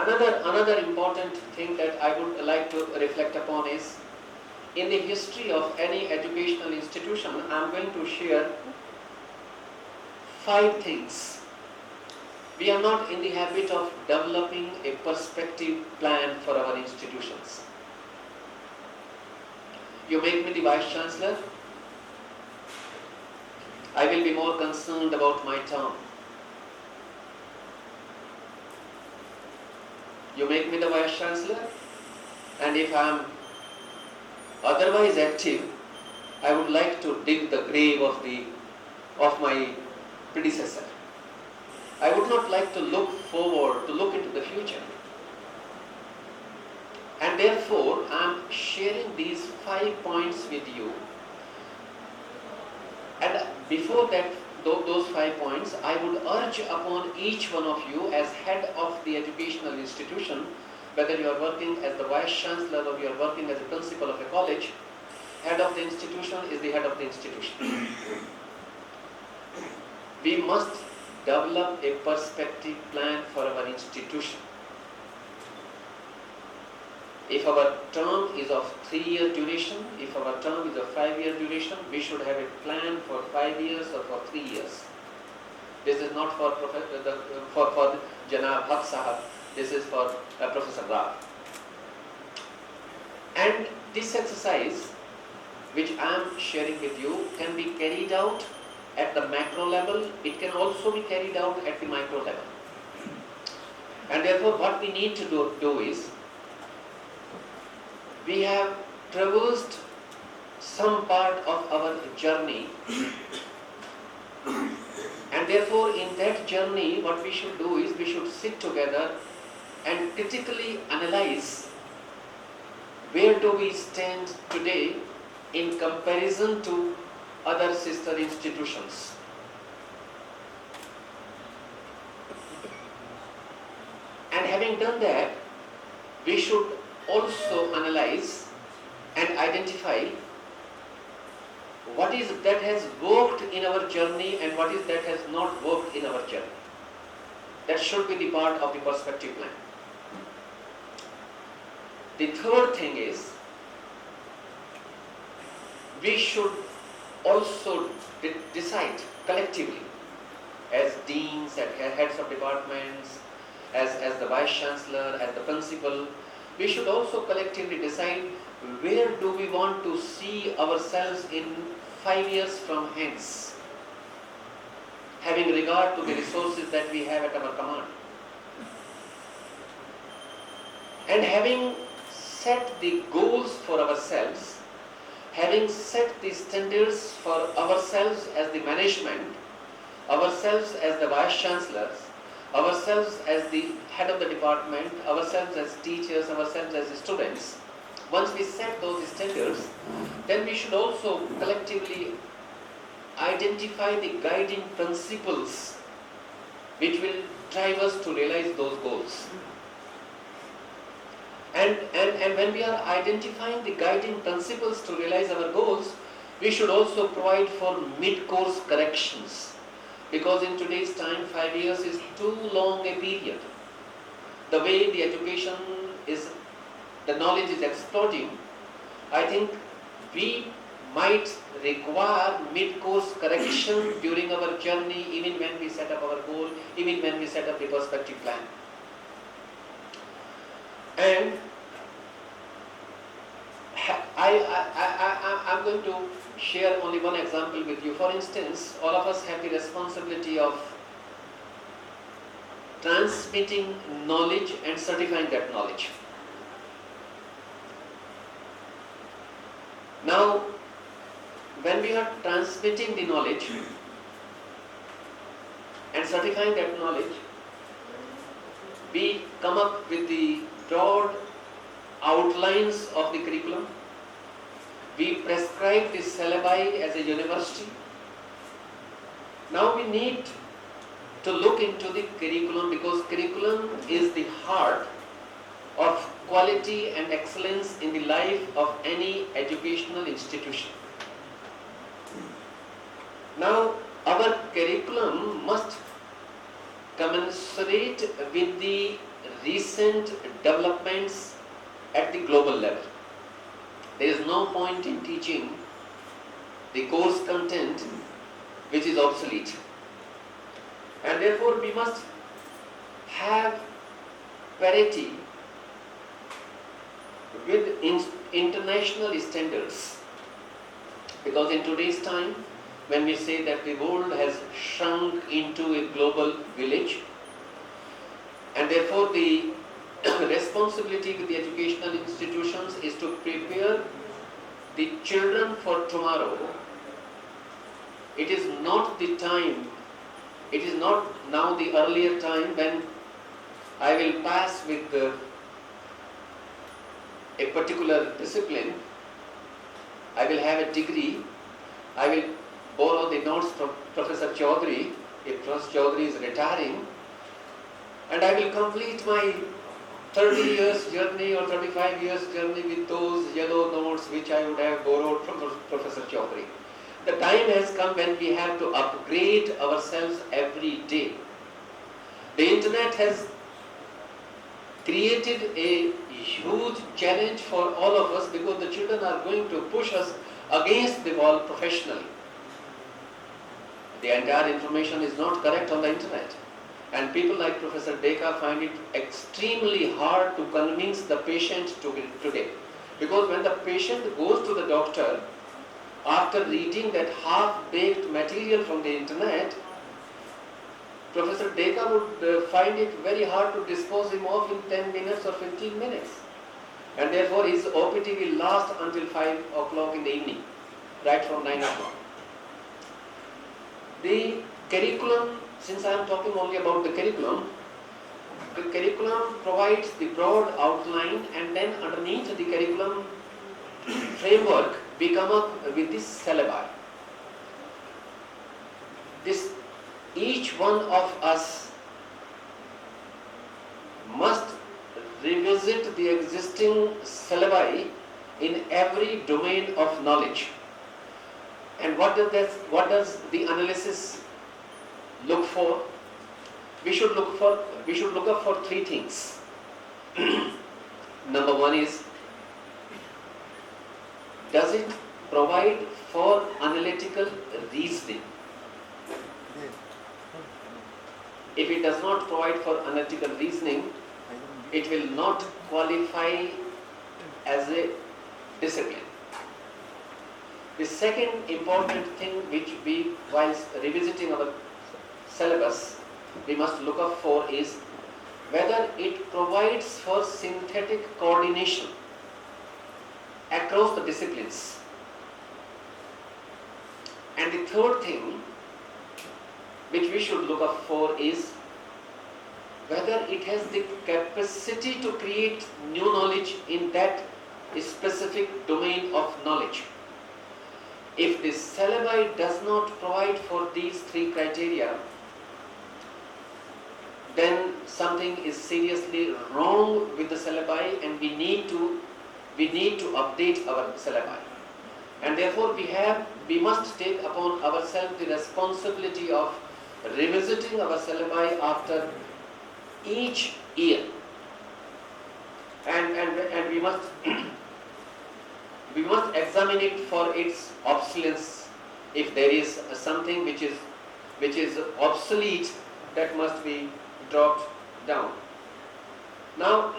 Another important thing that I would like to reflect upon is, in the history of any educational institution, I am going to share 5 things. We are not in the habit of developing a perspective plan for our institutions. You make me the Vice Chancellor, I will be more concerned about my term. You make me the Vice Chancellor, and if I am otherwise active, I would like to dig the grave of my predecessor. I would not like to look forward, to look into the future. And therefore, I am sharing these 5 points with you. And before that, those 5 points, I would urge upon each one of you as head of the educational institution, whether you are working as the Vice Chancellor or you are working as a principal of a college, head of the institution is the head of the institution. We must develop a perspective plan for our institution. If our term is of 3-year duration, if our term is of 5-year duration, we should have a plan for 5 years or for 3 years. This is not for Janab Haq Sahab, this is for Professor Rao. And this exercise, which I am sharing with you, can be carried out at the macro level, it can also be carried out at the micro level. And therefore, what we need to do is, we have traversed some part of our journey, and therefore in that journey what we should do is we should sit together and critically analyze where do we stand today in comparison to other sister institutions. And having done that, we should also analyze and identify what is that has worked in our journey and what is that has not worked in our journey. That should be the part of the perspective plan. The third thing is, we should also decide collectively as deans, as heads of departments, as the Vice Chancellor, as the principal, we should also collectively decide where do we want to see ourselves in 5 years from hence, having regard to the resources that we have at our command. And having set the goals for ourselves, having set the standards for ourselves as the management, ourselves as the Vice Chancellors, ourselves as the head of the department, ourselves as teachers, ourselves as students, once we set those standards, then we should also collectively identify the guiding principles which will drive us to realize those goals. And when we are identifying the guiding principles to realize our goals, we should also provide for mid-course corrections. Because in today's time, 5 years is too long a period. The way the education is, the knowledge is exploding, I think we might require mid-course correction during our journey, even when we set up our goal, even when we set up the perspective plan. And I'm going to share only one example with you. For instance, all of us have the responsibility of transmitting knowledge and certifying that knowledge. Now, when we are transmitting the knowledge and certifying that knowledge, we come up with the broad outlines of the curriculum. We prescribe the syllabi as a university. Now we need to look into the curriculum, because curriculum is the heart of quality and excellence in the life of any educational institution. Now our curriculum must commensurate with the recent developments at the global level. There is no point in teaching the course content which is obsolete. And therefore we must have parity with international standards. Because in today's time, when we say that the world has shrunk into a global village, and therefore the responsibility with the educational institutions is to prepare the children for tomorrow. It is not the time, it is not now the earlier time when I will pass with a particular discipline, I will have a degree, I will borrow the notes from Professor Chaudhary, if Professor Chaudhary is retiring, and I will complete my 30 years journey or 35 years journey with those yellow notes which I would have borrowed from Professor Chaudhary. The time has come when we have to upgrade ourselves every day. The internet has created a huge challenge for all of us because the children are going to push us against the wall professionally. The entire information is not correct on the internet. And people like Professor Deka find it extremely hard to convince the patient today. Because when the patient goes to the doctor, after reading that half-baked material from the internet, Professor Deka would find it very hard to dispose him off in 10 minutes or 15 minutes. And therefore his OPT will last until 5 o'clock in the evening, right from 9 o'clock. The curriculum, since I am talking only about the curriculum provides the broad outline, and then underneath the curriculum framework we come up with this syllabi. Each one of us must revisit the existing syllabi in every domain of knowledge. And what does the analysis look for? We should look up for three things. Number one is, does it provide for analytical reasoning? If it does not provide for analytical reasoning, it will not qualify as a discipline. The second important thing which we, whilst revisiting our syllabus, we must look up for is whether it provides for synthetic coordination across the disciplines. And the third thing which we should look up for is whether it has the capacity to create new knowledge in that specific domain of knowledge. If the syllabi does not provide for these three criteria, then something is seriously wrong with the syllabi, and we need to update our syllabi. And therefore we must take upon ourselves the responsibility of revisiting our syllabi after each year, and we must we must examine it for its obsolescence. If there is something which is obsolete, that must be dropped down. Now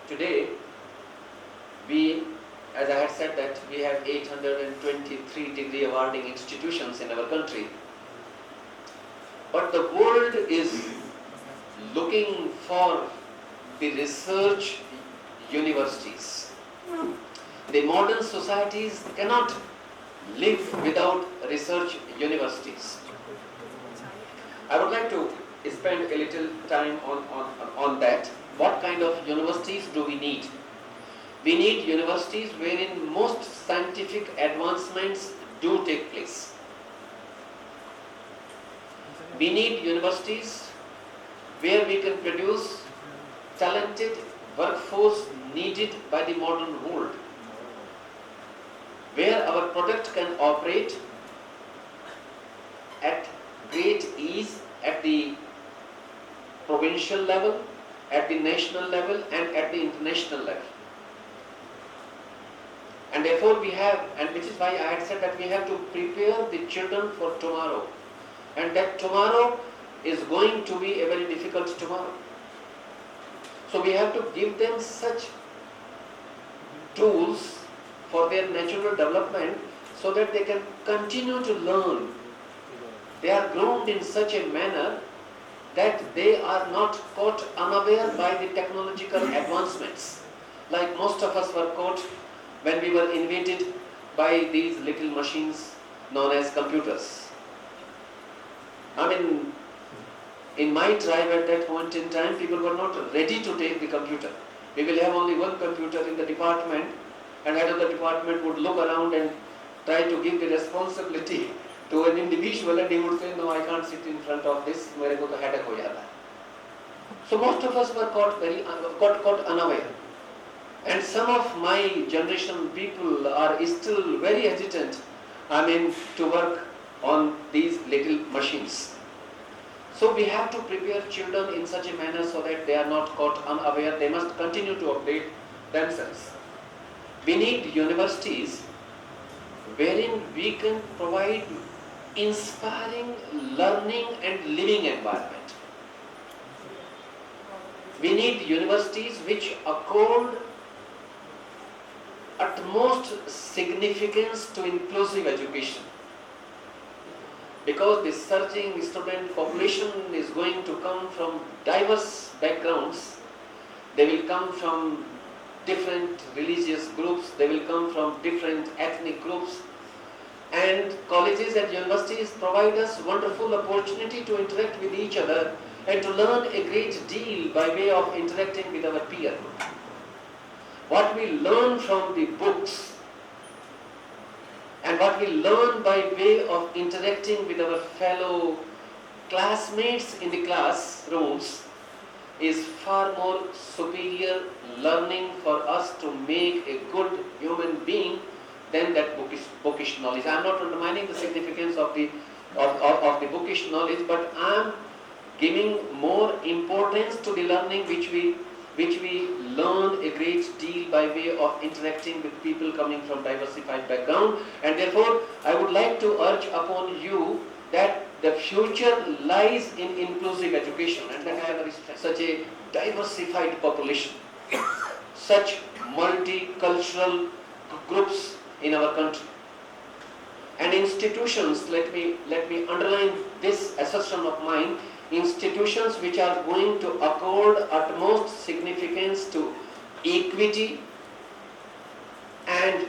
today we, as I had said, that we have 823 degree awarding institutions in our country, but the world is looking for the research universities. The modern societies cannot live without research universities. I would like to spend a little time on that. What kind of universities do we need? We need universities wherein most scientific advancements do take place. We need universities where we can produce talented workforce needed by the modern world, where our product can operate at great ease at the provincial level, at the national level, and at the international level. And therefore we have, and which is why I had said that we have to prepare the children for tomorrow. And that tomorrow is going to be a very difficult tomorrow. So we have to give them such tools for their natural development so that they can continue to learn. They are groomed in such a manner that they are not caught unaware by the technological advancements. Like most of us were caught when we were invaded by these little machines known as computers. I mean, in my tribe at that point in time, people were not ready to take the computer. We will have only one computer in the department, and head of the department would look around and try to give the responsibility to an individual, and he would say, no, I can't sit in front of this, mere ko to headache ho jata hai. So most of us were caught unaware. And some of my generation people are still very hesitant, to work on these little machines. So we have to prepare children in such a manner so that they are not caught unaware. They must continue to update themselves. We need universities wherein we can provide inspiring learning and living environment. We need universities which accord utmost significance to inclusive education. Because the surging student population is going to come from diverse backgrounds. They will come from different religious groups, they will come from different ethnic groups, and colleges and universities provide us wonderful opportunity to interact with each other and to learn a great deal by way of interacting with our peer group. What we learn from the books and what we learn by way of interacting with our fellow classmates in the classrooms is far more superior learning for us to make a good human being than that bookish knowledge. I am not undermining the significance of the bookish knowledge, but I am giving more importance to the learning which we learn a great deal by way of interacting with people coming from diversified background. And therefore, I would like to urge upon you that the future lies in inclusive education, and that I have such a diversified population, such multicultural groups in our country. And institutions, let me underline this assertion of mine, institutions which are going to accord utmost significance to equity and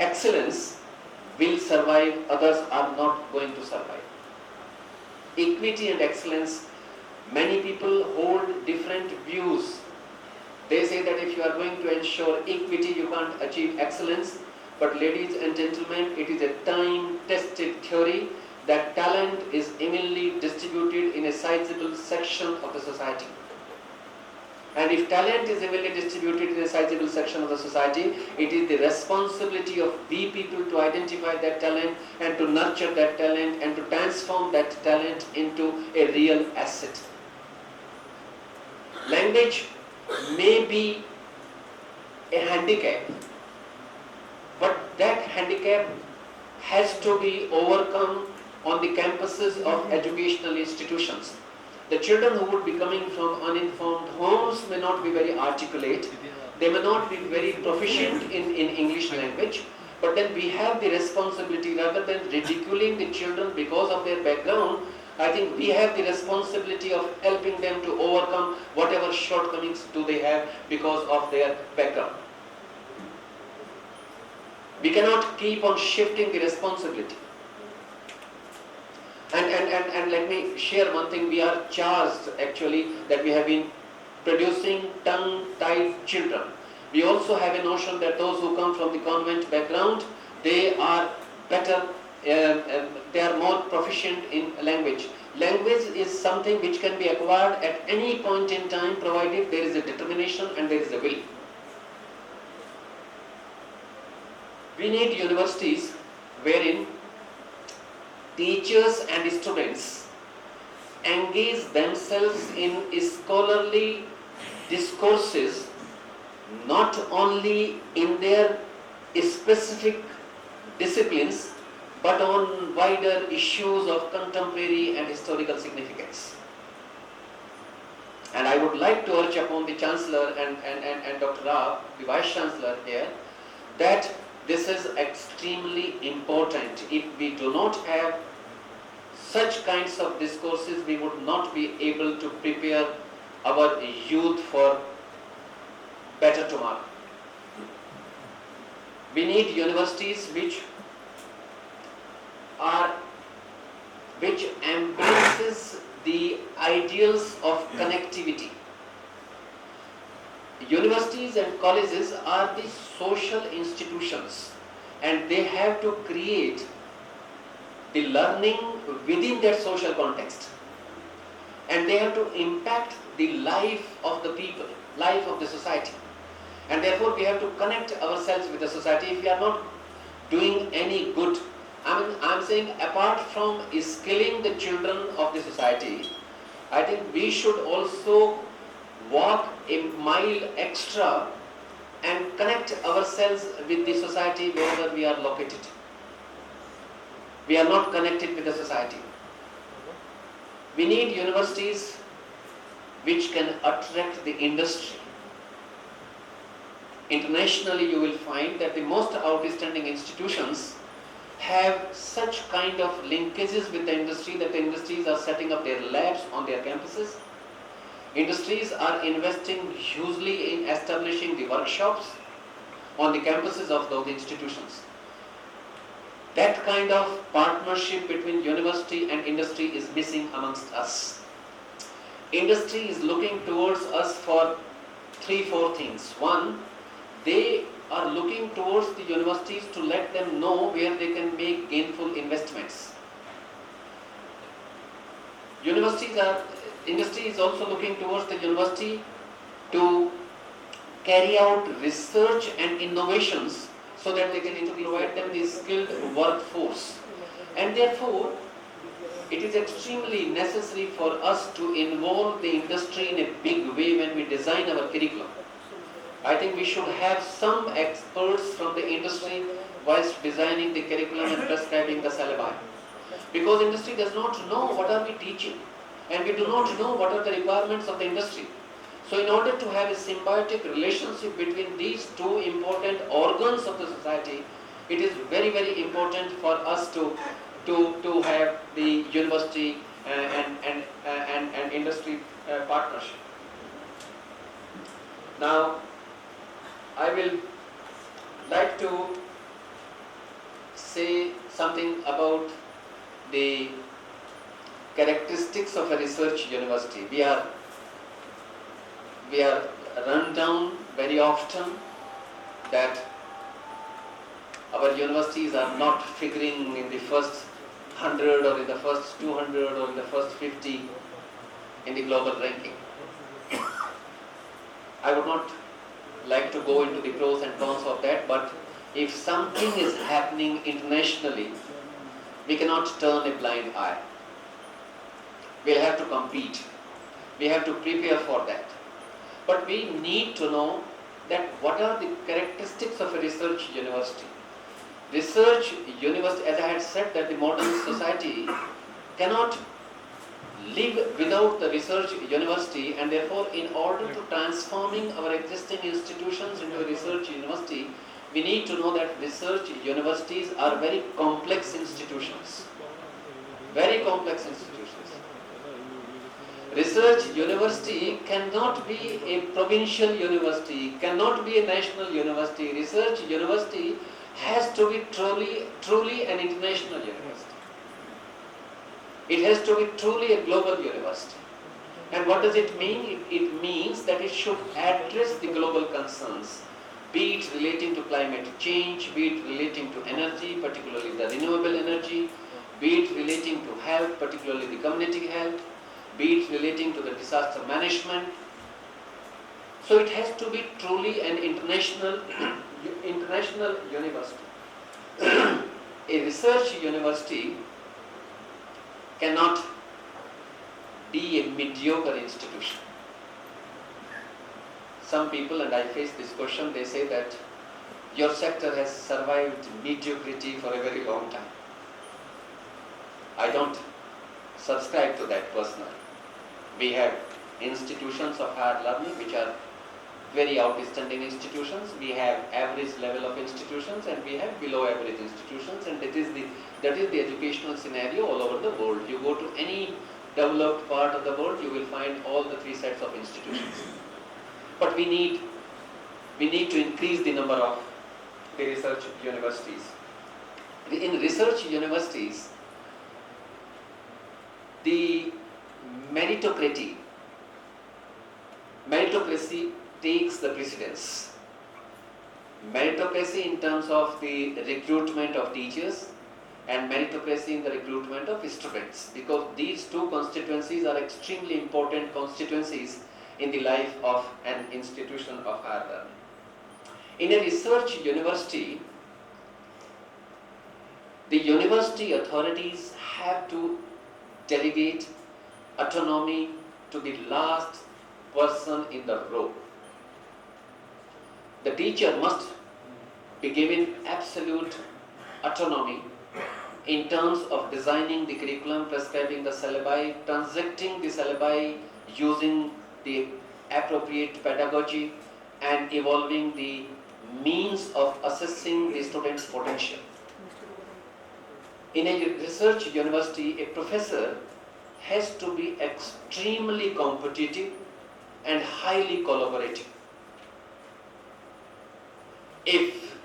excellence will survive, others are not going to survive. Equity and excellence, many people hold different views. They say that if you are going to ensure equity, you can't achieve excellence. But ladies and gentlemen, it is a time-tested theory that talent is evenly distributed in a sizable section of the society. And if talent is evenly distributed in a sizable section of the society, it is the responsibility of we people to identify that talent and to nurture that talent and to transform that talent into a real asset. Language may be a handicap, but that handicap has to be overcome on the campuses of educational institutions. The children who would be coming from uninformed homes may not be very articulate, they may not be very proficient in English language, but then we have the responsibility, rather than ridiculing the children because of their background, I think we have the responsibility of helping them to overcome whatever shortcomings do they have because of their background. We cannot keep on shifting the responsibility. And let me share one thing. We are charged actually that we have been producing tongue-tied children. We also have a notion that those who come from the convent background, they are better, they are more proficient in language. Language is something which can be acquired at any point in time provided there is a determination and there is a will. We need universities wherein teachers and students engage themselves in scholarly discourses, not only in their specific disciplines, but on wider issues of contemporary and historical significance. And I would like to urge upon the Chancellor and Dr. Rao, the Vice Chancellor here, that this is extremely important. If we do not have such kinds of discourses, we would not be able to prepare our youth for better tomorrow. We need universities which embraces the ideals of connectivity. Universities and colleges are the social institutions, and they have to create the learning within that social context, and they have to impact the life of the people, life of the society, and therefore we have to connect ourselves with the society. If we are not doing any good, I'm saying apart from skilling the children of the society, I think we should also walk a mile extra and connect ourselves with the society wherever we are located. We are not connected with the society. We need universities which can attract the industry. Internationally, you will find that the most outstanding institutions have such kind of linkages with the industry that the industries are setting up their labs on their campuses. Industries are investing hugely in establishing the workshops on the campuses of those institutions. That kind of partnership between university and industry is missing amongst us. Industry is looking towards us for 3-4 things. One, they are looking towards the universities to let them know where they can make gainful investments. Industry is also looking towards the university to carry out research and innovations so that they can provide them the skilled workforce. And therefore, it is extremely necessary for us to involve the industry in a big way when we design our curriculum. I think we should have some experts from the industry whilst designing the curriculum and prescribing the syllabi. Because industry does not know what are we teaching, and we do not know what are the requirements of the industry. So in order to have a symbiotic relationship between these two important organs of the society, it is very, very important for us to have the university and industry partnership. Now, I will like to say something about the characteristics of a research university. We are run down very often that our universities are not figuring in the first 100 or in the first 200 or in the first 50 in the global ranking. I would not like to go into the pros and cons of that, but if something is happening internationally, we cannot turn a blind eye. We'll have to compete. We have to prepare for that. But we need to know that what are the characteristics of a research university. Research university, as I had said, that the modern society cannot live without the research university, and therefore in order to transforming our existing institutions into a research university, we need to know that research universities are very complex institutions. Very complex institutions. Research university cannot be a provincial university, cannot be a national university. Research university has to be truly an international university. It has to be truly a global university. And what does it mean? It means that it should address the global concerns, be it relating to climate change, be it relating to energy, particularly the renewable energy, be it relating to health, particularly the community health, be it relating to the disaster management. So it has to be truly an international university. A research university cannot be a mediocre institution. Some people, and I face this question, they say that your sector has survived mediocrity for a very long time. I don't subscribe to that personally. We have institutions of higher learning which are very outstanding institutions. We have average level of institutions and we have below average institutions, and that is the educational scenario all over the world. You go to any developed part of the world, you will find all the three sets of institutions. But we need to increase the number of the research universities. In research universities, the meritocracy takes the precedence. Meritocracy in terms of the recruitment of teachers and meritocracy in the recruitment of students, because these two constituencies are extremely important constituencies in the life of an institution of higher learning. In a research university, the university authorities have to delegate autonomy to the last person in the row. The teacher must be given absolute autonomy in terms of designing the curriculum, prescribing the syllabi, transacting the syllabi, using the appropriate pedagogy, and evolving the means of assessing the student's potential. In a research university, a professor has to be extremely competitive and highly collaborative. If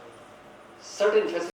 certain facilities